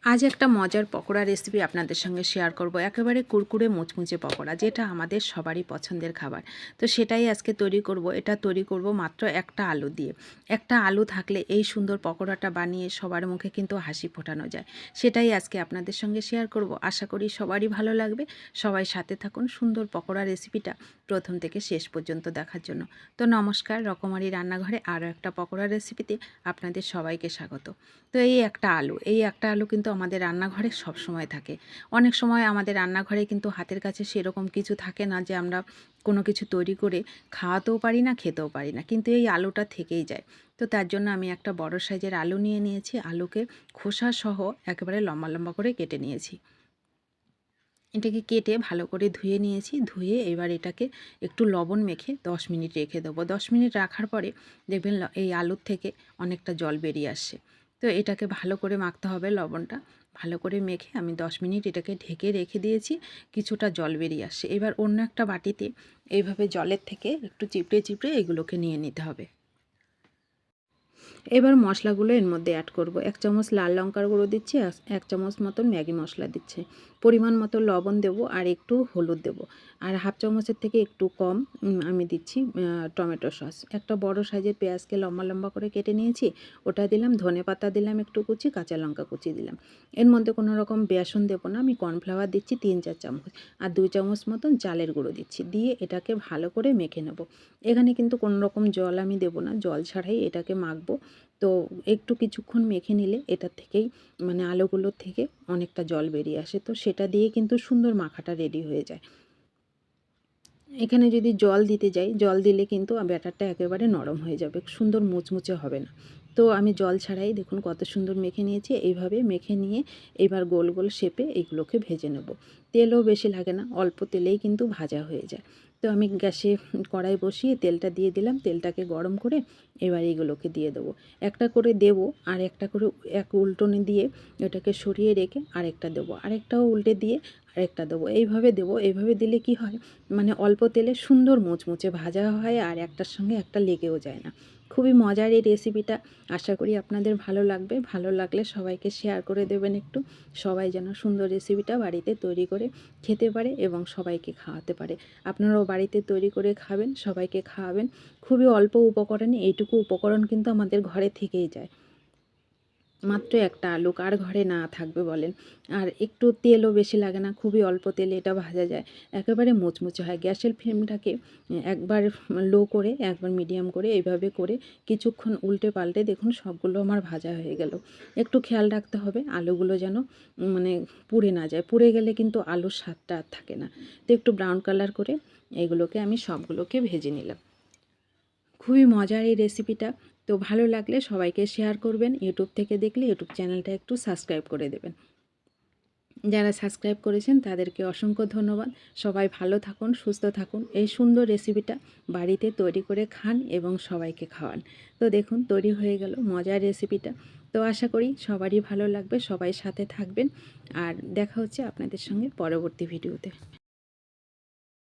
আজ একটা মজার পকোড়া রেসিপি আপনাদের সঙ্গে শেয়ার করব। একেবারে কুরকুরে মুচমুচে পকোড়া, যেটা আমাদের সবারই পছন্দের খাবার। তো সেটাই আজকে তৈরি করব। এটা তৈরি করব মাত্র একটা আলু দিয়ে। একটা আলু থাকলে এই সুন্দর পকোড়াটা বানিয়ে সবার মুখে কিন্তু হাসি ফোটানো যায়। সেটাই আজকে আপনাদের সঙ্গে শেয়ার করব। আশা করি সবারই ভালো লাগবে। সবাই সাথে থাকুন সুন্দর পকোড়া রেসিপিটা প্রথম থেকে শেষ পর্যন্ত দেখার জন্য। তো নমস্কার, রকমারি রান্নাঘরে আরও একটা পকোড়া রেসিপিতে আপনাদের সবাইকে স্বাগত। তো এই একটা আলু কিন্তু আমাদের রান্নাঘরে সব সময় থাকে। অনেক সময় আমাদের রান্নাঘরে কিন্তু হাতের কাছে সেরকম কিছু থাকে না যে আমরা কোনো কিছু তৈরি করে খাওয়াতেও পারি না, খেতেও পারি না, কিন্তু এই আলুটা থেকেই যায়। তো তার জন্য আমি একটা বড় সাইজের আলু নিয়ে নিয়েছি। আলুকে খোসা সহ একেবারে লম্বা লম্বা করে কেটে নিয়েছি। এটাকে কেটে ভালো করে ধুয়ে নিয়েছি। ধুয়ে এবার এটাকে একটু লবণ মেখে 10 মিনিট রেখে দেবো। 10 মিনিট রাখার পরে দেখবেন এই আলুর থেকে অনেকটা জল বেরিয়ে আসছে। তো এটাকে ভালো করে মাখতে হবে। লবণটা ভালো করে মেখে আমি 10 মিনিট এটাকে ঢেকে রেখে দিয়েছি। কিছুটা জল বেরিয়ে আসছে। এবার অন্য একটা বাটিতে এইভাবে জলের থেকে একটু চিপড়ে চিপড়ে এগুলোকে নিয়ে নিতে হবে। এবার মশলাগুলো এর মধ্যে অ্যাড করব। 1 চামচ লাল লঙ্কার গুঁড়ো দিচ্ছি, 1 চামচ মতন ম্যাগি মশলা দিচ্ছি, পরিমাণ মতো লবণ দেব, আর একটু হলুদ দেব, আর হাফ চামচের থেকে একটু কম আমি দিচ্ছি টমেটো সস। একটা বড় সাইজের পেঁয়াজকে লম্বা লম্বা করে কেটে নিয়েছি, ওটা দিলাম। ধনে পাতা দিলাম একটু কুচি, কাঁচা লঙ্কা কুচি দিলাম। এর মধ্যে কোনো রকম বেসন দেবো না, আমি কর্নফ্লাওয়ার দিচ্ছি 3-4 চামচ, আর 2 চামচ মতন চালের গুঁড়ো দিচ্ছি। দিয়ে এটাকে ভালো করে মেখে নেব। এখানে কিন্তু কোনো রকম জল আমি দেবো না, জল ছাড়াই এটাকে মাখবো। তো একটু কিছুক্ষণ মেখে নিলে এটার থেকেই মানে আলুগুলোর থেকে অনেকটা জল বেরিয়ে আসে। তো সেটা দিয়ে কিন্তু সুন্দর মাখাটা রেডি হয়ে যায়। এখানে যদি জল দিতে যাই, জল দিলে কিন্তু ব্যাটারটা একেবারে নরম হয়ে যাবে, সুন্দর মুচমুচে হবে না। তো আমি জল ছাড়াই দেখুন কত সুন্দর মেখে নিয়েছি। এইভাবে মেখে নিয়ে এবার গোল গোল শেপে এগুলোকে ভেজে নেব। তেলও বেশি লাগে না, অল্প তেলেই কিন্তু ভাজা হয়ে যায়। তো আমি গ্যাসে কড়াই বসিয়ে তেলটা দিয়ে দিলাম। তেলটাকে গরম করে এবার এগুলোকে দিয়ে দেবো। একটা করে দেবো, আর একটা করে এক উল্টনে দিয়ে এটাকে সরিয়ে রেখে আরেকটা দেবো, আরেকটাও উল্টে দিয়ে আরেকটা দেবো। এইভাবে দেবো। এইভাবে দিলে কি হয়, মানে অল্প তেলে সুন্দর মুচমুচে ভাজা হয়, আর একটার সঙ্গে একটা লেগেও যায় না। খুবই মজার এই রেসিপিটা। আশা করি আপনাদের ভালো লাগবে। ভালো লাগলে সবাইকে শেয়ার করে দেবেন একটু। সবাই যেন সুন্দর রেসিপিটা বাড়িতে তৈরি করে খেতে পারে এবং সবাইকে খাওয়াতে পারে। আপনারাও বাড়িতে তৈরি করে খাবেন, সবাইকে খাওয়াবেন। খুবই অল্প উপকরণে এইটুকু উপকরণ কিন্তু আমাদের ঘরে থেকেই যায়। মাত্র একটা আলু কার ঘরে না থাকবে বলেন। আর একটু তেলও বেশি লাগে না, খুবই অল্প তেলে এটা ভাজা যায়, একেবারে মুচমুচে হয়। গ্যাসের ফ্লেমটাকে একবার লো করে একবার মিডিয়াম করে এইভাবে করে কিছুক্ষণ উল্টে পাল্টে দেখুন সবগুলো আমার ভাজা হয়ে গেল। একটু খেয়াল রাখতে হবে আলুগুলো যেন মানে পুড়ে না যায়। পুড়ে গেলে কিন্তু আলুর স্বাদটা আর থাকে না। তো একটু ব্রাউন কালার করে এগুলোকে আমি সবগুলোকে ভেজে নিলাম। খুবই মজার এই রেসিপিটা। তো ভালো লাগলে সবাইকে শেয়ার করবেন। ইউটিউব থেকে দেখলে ইউটিউব চ্যানেলটা একটু সাবস্ক্রাইব করে দেবেন। যারা সাবস্ক্রাইব করেছেন তাদেরকে অসংখ্য ধন্যবাদ। সবাই ভালো থাকুন, সুস্থ থাকুন। এই সুন্দর রেসিপিটা বাড়িতে তৈরি করে খান এবং সবাইকে খাওয়ান। তো দেখুন তৈরি হয়ে গেল মজার রেসিপিটা। তো আশা করি সবারই ভালো লাগবে, সবাই সাথে থাকবেন। আর দেখা হচ্ছে আপনাদের সঙ্গে পরবর্তী ভিডিওতে।